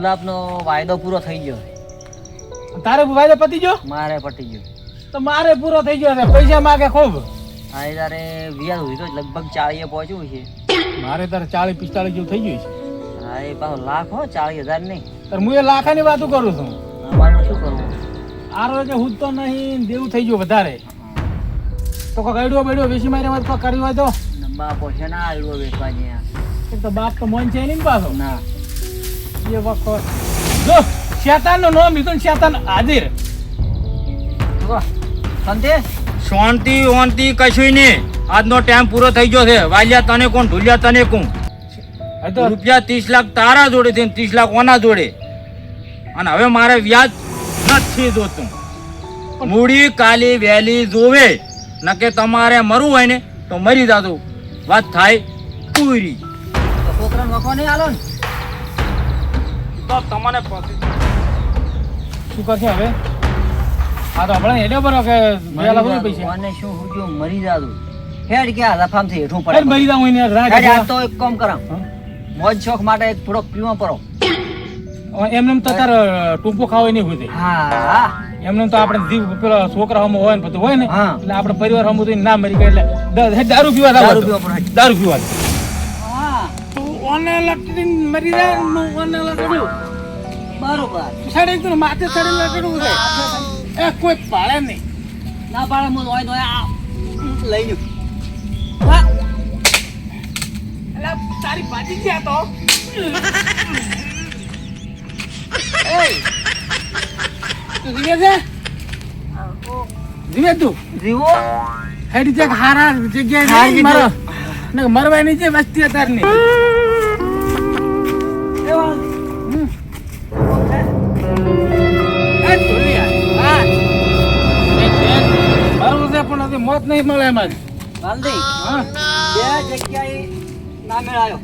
ગુલાબનો વાયદો પૂરો થઈ ગયો. તારે વાયદો પતી ગયો? મારે પતી ગયો. તો મારે પૂરો થઈ ગયો છે. પૈસા માગે ખૂબ. હા એ તારે વ્યાજ હોય તો લગભગ 40 પહોંચ્યું છે. મારે તારે 40-45 જેવું થઈ ગયું છે. હા એ પાછો લાખ હો, 40,000 નહીં. તારે હું એ લાખાની વાતો કરું છું. અમારે શું કરવું? આરો કે હું તો નહીં દેવું થઈ ગયું વધારે. તો કોઈ ગયડો બેડો વેસી મારે વાત કોઈ કર્યું હોય તો બાપો છે ના આડવો વેચવાની. તો બાપ તો મોન છે નહીં પાછો. ના એ વખત જો શેતાનનું નામ લીધું ને શેતાન હાજર. સંતે શાંતિ ઓંતિ કશું નહીં. આજનો ટાઈમ પૂરો થઈ ગયો છે. વાલ્યા તને કોણ, ઢુલિયા તને કોણ. તો રૂપિયા 30 લાખ તારા જોડે છે, 30 લાખ ઓના જોડે. અને હવે મારે વ્યાજ નથી જોતું. મૂડી કાલી વેલી જોવે. નકે તમારે મરવું હોય ને તો મરી જાતું. વાત થાય પૂરી. છોકરાને વખો નહીં આલો ને તો તમને શું કરશે હવે? હા તો આપણે હેડે બરો કે વેલા બધું પૈસા મને શું હુજો મરી જાતું. હેડ કે લફામથી હેઠું અરે પડે. મરી જાવ એને રાખ હેડ આ તો એક કામ કરામ. મોજ શોખ માટે થોડોક પીવા પડો. એમને તો તાર ટૂંપો ખાવા નહીં હોય. હા એમને તો આપણે જીવ પેલા છોકરા હમો હોય ને બધું હોય ને હા. એટલે આપણે પરિવાર હમો તો ના મરી ગયા એટલે દારૂ પીવા દારૂ પીવા પડે. દારૂ પીવા હા તું ઓને લટડી મરી જાય નું ઓને લટડ્યું બરોબર. સાડે તું માથે સાડે લટડ્યું છે એ કોઈ પાળે નહીં. ના પાડે હું નોય નોય આ લઈ લ્યો. હા એટલે તારી ભાજી ગયા તો એ તું જીવે છે? જીવે તું જીવો હેડી જગ હારા જગ્યાએ હારી મરો ને મરવાની છે વસ્તી અત્યારની. એવા એ ઢોલિયા હા મરવું છે પણ હજી મોત નહીં મળે એમાં. વાલદી હા બે જગ્યાએ ના મેળાયો.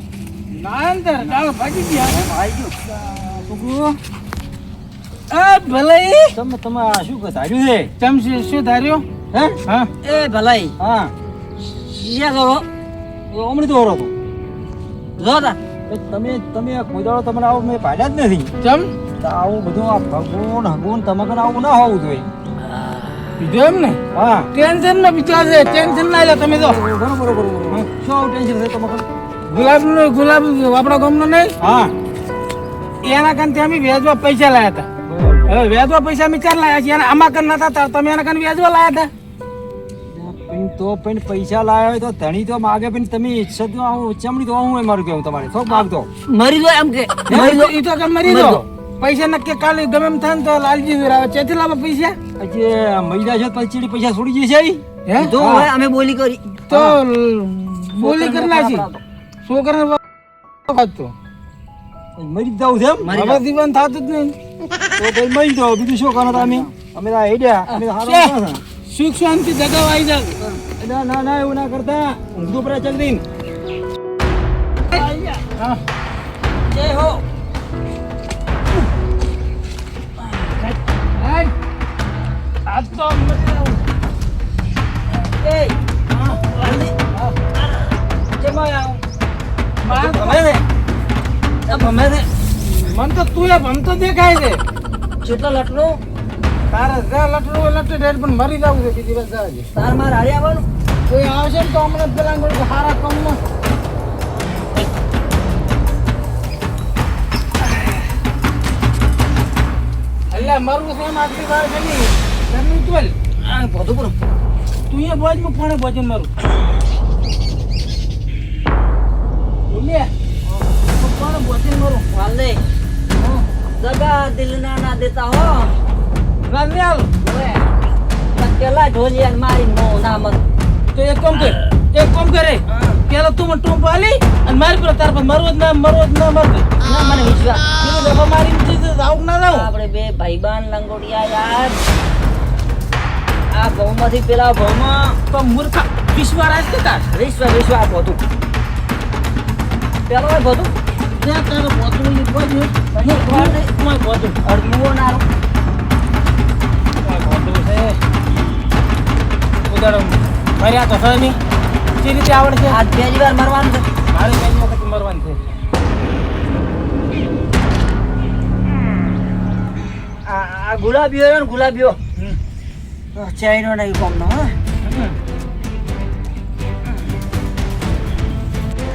ના અંદર ચાલો ભાગી ગયા ભાઈ ગયો છોકરો આ ભલે તમે આ શું ધાર્યું છે? ચમચી શું ધાર્યો? હે હા એ ભલાઈ હા શિયા કરો હમણાં તો ઓરો તો જોતા તમે કોઈ દાડો તમને આવું મેં પાડ્યા જ નથી. ચમ તો આવું બધું આ ભગવાન હગવાન તમારે આવું ના હોવું જોઈએ. પીધો એમ ને હા ટેન્શન ના પીતો છે ટેન્શન ના લે તમે તો બરોબર બરોબર શું આવું ટેન્શન છે તમારે? ગુલાબ આપણા ગામનો નહીં હા એના કારણે અમે વ્યાજમાં પૈસા લાયા હતા. હવે વ્યાજમાં પૈસા અમે ચાર લાયા છીએ અને આમાં કન નતા તમે એના કારણે વ્યાજમાં લાયા હતા. પણ પૈસા લાયા હોય તો ધણી તો માગે પણ તમે ઈચ્છા તો આવું ચમડી તો હું મારું કેવું તમારે થોડુંક માગતો. મરી જો એમ કે મરી દો ઈ તો કે મરી દો પૈસા નક્કી કાલે ગમે એમ થાય ને તો લાલજી આવે ચેથી લાવે પૈસા હજી મહિલા છે પછી ચીડી પૈસા છોડી જશે હે જો હવે અમે બોલી કરી તો બોલી કરી નાખી છોકરાને વાગતો મરી જ જવું છે એમ? મરી હવે દીવાન થતું જ નહીં તો ભાઈ મરી જાઓ બીજું શું કરો તમે? અમે તો હેડ્યા અમે તો હારા છે. માણસ. સુખ શાંતિ જગાવ આવી જાય ના ના ના એવું ના કરતા ઊંધું પડે ચક દઈને. હા જય હો હાય. આજ તો મરી જાઉં. એ વાલદી કેમાં આવ માર ભમે ને આ ભમે ને મન તો તું એ ભમતો દેખાય છે કેટલો લટલો તારે જ્યાં લટડું લટે ડેડ પણ મરી જવું છે બીજી વાત જાજે. તાર માર હારી આવવાનું કોઈ આવશે ને તો હમણાં પેલા ગોળ હારા કમમાં અલ્યા મરવું છે એમ આટલી વાર કરી ઘરનું ટોલ આ બધું પૂરું તું એ બોજમાં ફોને ભોજન મારું બોલે તું કોણ બોચીન મારું વાલદી દગા દિલ ના દેતા હો રાનિયાલ ઓએ તકેલા ઢોલિયા મારી નો ના મત તો એક કામ કરે પેલા તું મને ટૂંપ આલી અને મારી પર તાર પર મરવો જ ના મરતો ના મને વિશ્વાસ પેલું દફા મારી આવું ના જાઉં આપણે બે ભાઈબાન લંગોડિયા યાર આ ભવમાંથી પેલા ભવમાં તો મૂર્ખા વિશ્વાસ કે તાર વિશ્વ આ બધું પેલો બધું ત્યાં તારો પોતું લીધો જ હું કોણ નહીં કોઈ પોતું અડમુઓ નારો કોઈ પોતું છે ઉદાડો મર્યા તો છે નહીં જે રીતે આવડશે આજ પહેલી વાર મરવાનું છે મારે કઈ વખત મરવાનું છે આ ગુલાબીઓ રહ્યો ને ગુલાબીઓ ચાઈનો નહીં કોમનો હા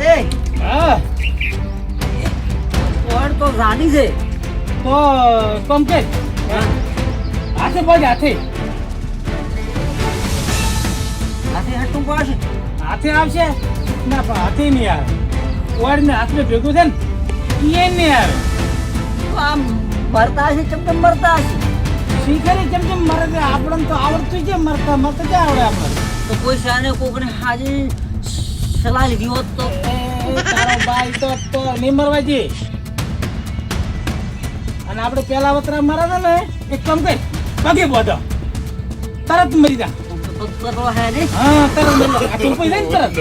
એ હા ઓર તો જાની છે તો કમ કે હાથે પગ હાથે હાથે હટું પડશે હાથે આવશે ના પણ હાથે નહીં આવે ઓળને હાથને ભેગું છે ને એ નહીં આવે તો આમ મરતા હશે ચમચમ મરતા હશે શીખરી કેમ કેમ મરે છે આપણને તો આવડતું છે મરતા મરતા ક્યાં આવડે આપણે તો કોઈ શાને કોકને હાજી સલાહ લીધી હોત તો એ તારો ભાઈ તો નહીં મરવા દે અને આપણે પેલા વતરા મરા ને એક કામ કર પગે બોધો તરત મરી જા તો હે ને હા તરત મરી જા આ ટોપી લઈને તરત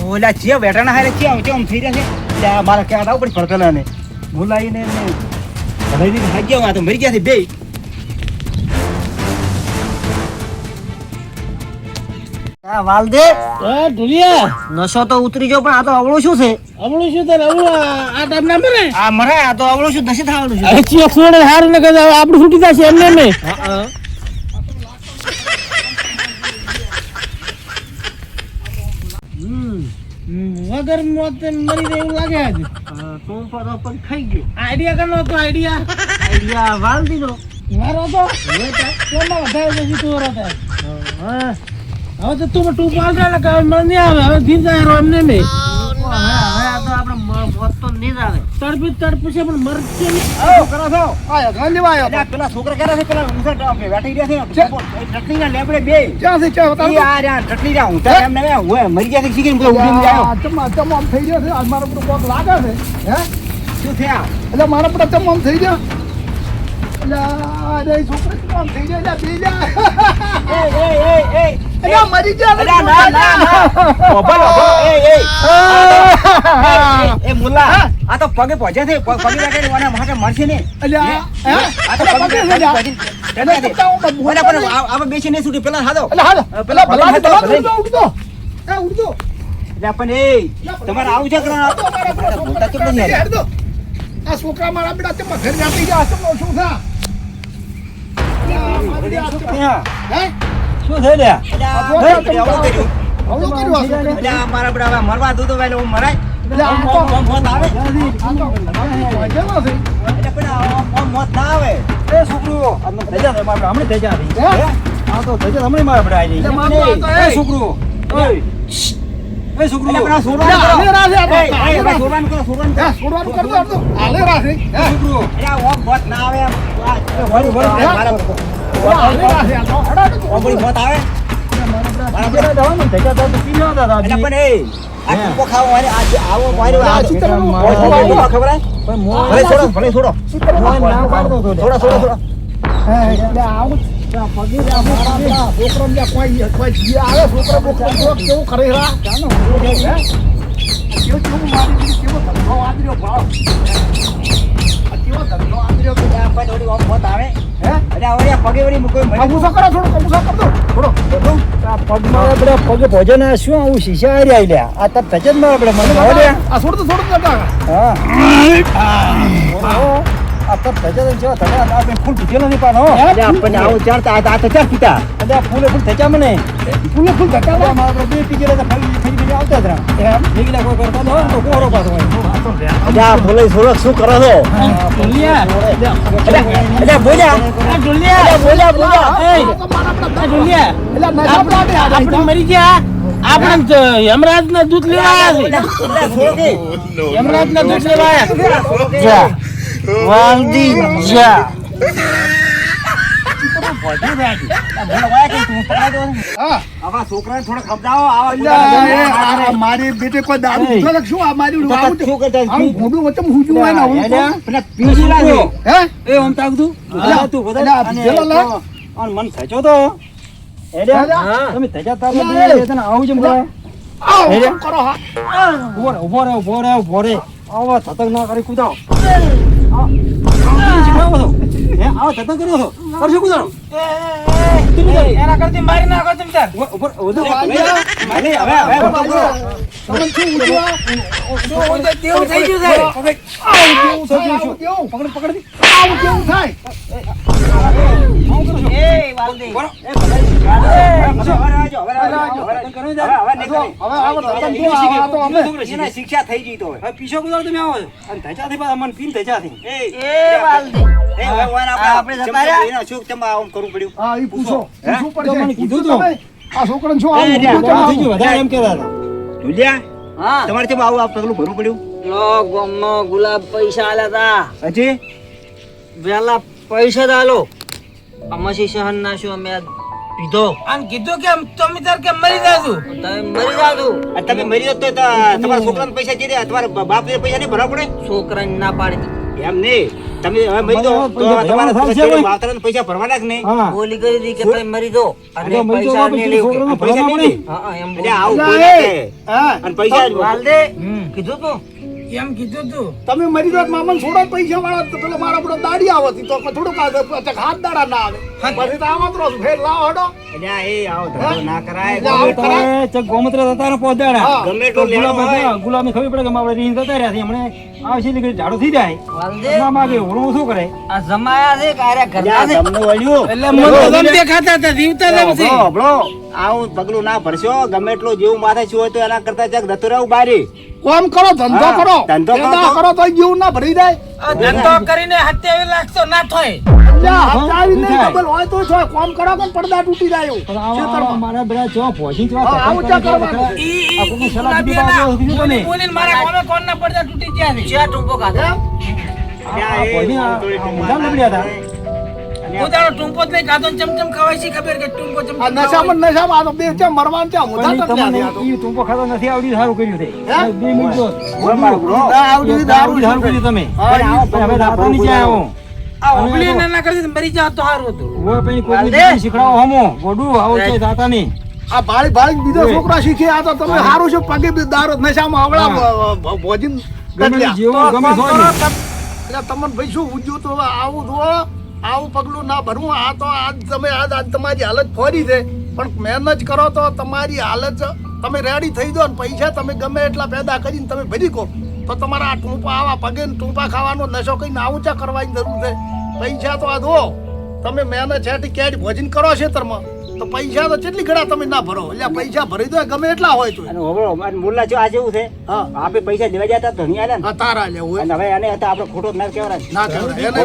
ઓલા જે વેટાણા હારે કે આમ થઈ રહ્યા છે ત્યાં મારા ક્યાં આવું પડી પડતલા ને ભૂલાઈને ને ભલાઈ ભાઈ ગયા તો મરી ગયા છે બે આ વાલદે એ ઢુલિયા નશો તો ઉતરી ગયો પણ આ તો અવળું શું છે અવળું શું તારે અવળું આ ટાઈમ ના મરે આ મરે આ તો અવળું શું નથી થવાનું છે અરે ચિયા છોડે હારું ને કદા આપણું છૂટી જશે એમને ને વગર મોત મરી જાય એવું લાગે આજ તું પણ ખાઈ ગયો આઈડિયા કરનો હતો આઈડિયા આઈડિયા વાલ દીધો મારો તો કેમાં વધારે જશે તું રહે હવે તો તું પાલ ને કે મને નહીં આવે હવે ધીર જાય એમને નહીં હવે આ તો આપણે મોત તો નહીં જ આવે તડપી છે પણ મરશે નહીં આવો કરો છો આયો ઘર લેવા આયો પેલા છોકરા કરે છે પેલા ઊંધા ટાપે બેઠી રહ્યા છે ચટણી ના લેબડે બે ક્યાં છે ક્યાં બતાવો આ રહ્યા ચટણી રહ્યા ઊંધા એમને હોય મરી ગયા છે શીખીને બધા ઉડી જાયો ચમ આમ થઈ ગયો છે આજ મારો બધો પગ લાગે છે હે શું થયા એટલે મારા બધા ચમ આમ થઈ ગયો એટલે અરે છોકરા ચમ આમ થઈ ગયા બે જા એ એટલે મરી ગયા અલા ના ના ઓબલ એ મુલ્લા આ તો પગે પહોંચે છે પગે લાગે વાના માટે મરશે ને એટલે આ તો પગે પણ આપણે બેસીને છૂટી પેલા હાદો પેલા ભલા ઉડતો એટલે પણ એ તમારે આવું છે કરવા બોલતા કેમ નહીં યાર આ છોકરા મારા બેટા ચમ ઘર જાતી ગયા ચમ શું થા હે શું થઈ રહ્યા આવડો કર્યો એટલે આ મારા બડા મરવા દો તો વેલે હું મરાય એટલે આ તો મોત આવે વાગેલો છે એટલે પણ મોત ના આવે એ છોકરો આમને થઈ જાય મારા હમણે થઈ જાય આ તો થઈ જાય હમણે મારા બડા આવી એટલે મારો આ તો જાય એ છોકરો ઓય એ છોકરો એટલે પેલા છોકરા છોકરાનું કરો છોડવાનું કરતો હતો આલે રાસે હે છોકરો એટલે આ મોત ના આવે વળી મારા આલે રાસે આ તો ઓબળી મોત આવે મારા બડા જવાનું થઈ જાય તો પી લો દાદા એટલે પણ એ આ ટીપો ખાવો અને આવો મારી આ ચિત્રનું ખબર હે ભલે છોડો થોડો હે એટલે આવું પગે છોકરો ને કોઈ જી આવે છોકરો કેવું કરે રા કેવું કેવું મારી દીધી કેવો ધંધો આદર્યો ભાવ આ કેવો ધંધો આદર્યો કે મોત આવે હે એટલે હવે પગે વળી મૂકો કમુસો કરો કમુસો કર દો થોડો પગે ભોજન શું આવું શીશા આવી રહ્યા આ તબ તજ જ મારે મને આ છોડ દો હા આ તબ તજ છે તમે આપણે ફૂલ પીધેલો નથી પાનો આપણને આવું ચારતા આ તો ચાર પીતા એટલે ફૂલે ફૂલ થચા મને ફૂલે ફૂલ ધક્કા મારા બે પીજેલા તો ફરી ફરી આવતા હતા એમ નીકળ્યા કોઈ કરતા ન હોય તો કોરો પાછો હોય આ ફૂલે થોડો શું કરો છો એટલે બોલ્યા આપણે મરી ગયા આપણે યમરાજ ના દૂધ લેવા આવ્યા છે યમરાજ ના દૂધ લેવા આવ્યા વાલદી જા આપણા છોકરાને થોડો ખબડાવો મારી બેટે કોઈ દારૂ પીધો ને શું આ મારી શું કરતા આવું ઘોડું વચ્ચે હુજું હોય ને આવું તો. પેલા પીસી લાગ્યો હે એ ઓમ તાકતું તું એટલે આ ભીજેલો લે. અને મન થચો તો એડે તમે થચા તાર તને આવું જેમ બોલાય આવો હે? કરો હા ઉભો રે આવો થતક ના કરી કૂદાવ આવો થતક કર્યો છો પરસો કુદાડો. એના કરતી મારી નાખો તમે તાર. ઉપર વધુ હવે તમને શું ઊંચું તેવું થઈ ગયું છે. પકડ પકડ આવું કેવું થાય એ વાલદી એના શિક્ષા થઈ ગઈ તો હવે. પીછો કુદાડો તમે આવો અને ધજાથી પાછા મને પીન ધજાથી. એ વાલદી એ હવે ઓન આપણે જતા રહ્યા? એના શું તમે આમ કરવું પડ્યું? હા ઈ પૂછો પૂછવું તમને પડશે કીધું પૂછો તો. તમે. આ છોકરાને શું એ આવું રહ્યા, ઊંચું થઈ ચમ ગયું વધારે એમ કહેતા હતા. ઢુલિયા, હા તમારે કેમ આવું આ પગલું ભરવું પડ્યું? લો ગોમનો ગુલાબ પૈસા આલ્યા તા હજી વેલા પૈસા દાલો અમાસી સહન નાશું અમે આ પીધો આમ કીધું કે તમે તાર કે મરી જાશું. તમે મરી જાજો અને તમે મરી જાઓ તો તમારા છોકરાને પૈસા જે રહ્યા, તમારા બાપને પૈસા નહીં ભરવા પડે? છોકરાને ના પાડી એમ નહીં, તમે હવે મરી જાઓ તો પૈસા તમારા ભરવાના થશે ભાઈ. માવતરાને પૈસા ભરવાના જ નહીં. હા બોલી કરી હતી કે તમે મરી દો અને આ તો મરી પૈસા જવા ને પછી લેવું છોકરાને પૈસા ભરવા નહીં. પડે. હા એમ એટલે આવું ના, બોલે એ. છે. હા અને પૈસા વાલદે કીધું તું એમ કીધું તું. તમે મરી જાત મામન છોડો પૈસા વાળા તો પેલો મારા બધો દાડી આવતી તો થોડુંક હાથ દાડા ના આવે પછી તો આમાં તો ફેર લાવો હડો એટલે આ એ આવો ધંધો ના કરાય. એટલે આવું તમે ચક ગોમત્ર થતા ને પહોંચાડ્યા. હા. ગમે એટલું લેવાનું હોય. ગુલાબને ખબર પડે કે આપણે રીંગ જતા રહ્યા છે હમણે આવશે એટલે ઘડી ઝાડુ થઈ જાય વાલદે ના માગે ઓળું શું કરે આ જમાયા છે કાર્યા ઘરના છે તમને વળ્યું. એટલે મને તો ગમ દેખાતા હતા જીવતા હતા પછી. હબળો, આવું પગલું ના ભરશો. ગમે એટલું જેવું માથે શું હોય તો એના કરતા ચક જતું રહેવું બારી. કોમ કરો ધંધો હા, કરો ધંધો કરો ધંધો તો- કરો તો જીવ ના ભરી જાય આ ધંધો કરીને 27 લાખ તો ના થાય. એટલે હાથ આવી નહીં થાય. ડબલ હોય તો છો કોમ કરો કે પડદા તૂટી જાય એવું. પણ આવા ખેતરમાં. મારા બધા ચો પહોંચી ચો હા, આવું ચા કરવાનું. ઈ આપણને સલાહ ગુલાબી દીધી એના બાબુ, કીધું તમે. બોલીને મારા કોમે કોણ ના પડદા તૂટી ગયા છે. ચા ટૂંપો ખાધો એમ? ત્યાં એ પહોંચી આ થોડી મોઢા લબડ્યા હતા. હું તારો ટૂંપો જ નહીં ખાતો ને ચમચમ ખવાય છે ખબર કે ટૂંપો ચમચમ આ ખવાય. નશામાં આ તો બે ચા મરવાનું ચા મોઢા પણ તકલ્યા તમને છે આ તો. ઈ ટૂંપો ખાતો નથી આવડી સારું કર્યું છે હે? 2 મિનિટ જો. ઓય મારો બુડો. ના, આવડી દારૂ સારું કર્યું તમે હા, પણ આવો પણ હવે રાતો નીચે આવ્યો આ ઓગળી ના કરતી મરી જાત તો સારું હતું. ઓય પછી કોઈ વાલદે. બીજી શીખડાવો હમો ગોડું આવો છે જાતા નહીં આ ભાળી ભાળી બીજો છોકરા શીખે આ તો તમે સારું છે પગે બી દારૂ નશામાં આવડા ભોજીને ગમે તે કટલ્યા. જેવું ગમે તે હોય ને. એટલે તમને ભાઈ શું ઉજ્યું તો હવે આવું જુઓ આવું પગલું ના ભરવું આ તો આજ તમે આજ તમારી હાલત ફોરી છે પણ મહેનત કરો તો તમારી હાલત તમે રેડી થઈ જાઓ ને પૈસા તમે ગમે એટલા પેદા કરીને તમે ભરી કો તો તમારા આ ટૂંપા આવા પગે ને ટૂંપા ખાવાનો નશો કરીને આવું ચા કરવાની જરૂર છે પૈસા તો આ જુઓ તમે મહેનત છેટી ક્યાંય ભોજન કરો ખેતરમાં તો પૈસા તો કેટલી ઘણા તમે ના ભરો એટલે પૈસા ભરી દો ગમે એટલા હોય તો અને હોબળો, મારે મુલ્લા જો આ જેવું છે. હા આપણે પૈસા લેવા જતા ધણી આલ્યા ને. હા, તારા લેવું અને હવે એને હતા આપણે ખોટો ના કહેવાય. ના કહેવાય. એને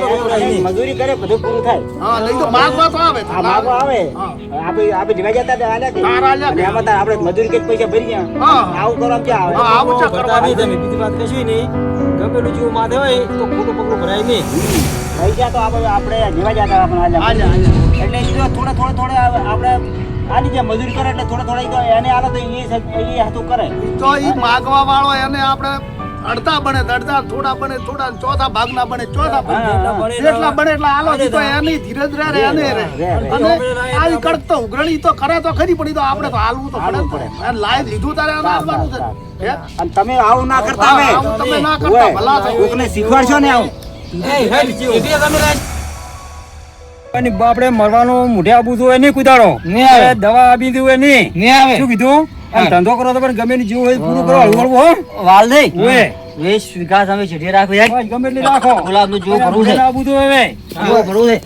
એને મજૂરી કરે બધું પૂરું થાય. હા લઈ તો માગવા તો આવે આ માગો આવે. હા. આપણે લેવા જતા હતા આલ્યા કે? તારા આલ્યા કે? અને એમાં તાર આપણે મજૂરી કરીને પૈસા ભરી ગયા. હા. આવું કરો આમ ક્યાં આવે? હા, આવું ચા ભરતા કરવાનું. નહીં તમે બીજી વાત કશું નહીં ગમે એટલું જેવું માથે હોય તો ખોટું પગલું ભરાય નહીં પૈસા તો આપણે લેવા જતા આપણે આલ્યા. આલ્યા, આલ્યા. એટલે જો થોડા આપણે આની જે મજૂરી કરે એટલે થોડા એને આલો તો એ હતું કરે. તો ઈ માગવા વાળો એને આપણે અડધા બને તો અડધા થોડા બને થોડા ચોથા ભાગના બને ચોથા બને જેટલા બને એટલા આલો જી તો એની ધીરજ રહે એને રહે અને આવી કડક તો ઉઘરણી તો કરે તો ખરી પડી તો આપણે તો હાલવું તો પડે ને. એને લાય લીધું તારે એને હાલવાનું છે હે? અને તમે આવું ના કરતા હા, આવું તમે ના કરતા ભલા થાય. કોકને શીખવાડશો ને આવું. એટલે તમે રાજ- અને બાપડે મરવાનું મોઢે આપવું જોઈએ નહીં કુદાડો નહીં આવે. એ દવા આપી દીધું હોય નહીં નહીં આવે. શું કીધું અને ધંધો કરો તો પણ ગમે તે જેવું હોય એ પૂરું કરો હળવું હળવું હો વાલદે ઓય 20 વીઘા તમે છેડી રાખો યાર બસ ગમે એટલી રાખો ગુલાબનું જેવું ભરવું છે આપવું જોઈએ હવે જેવું ભરવું છે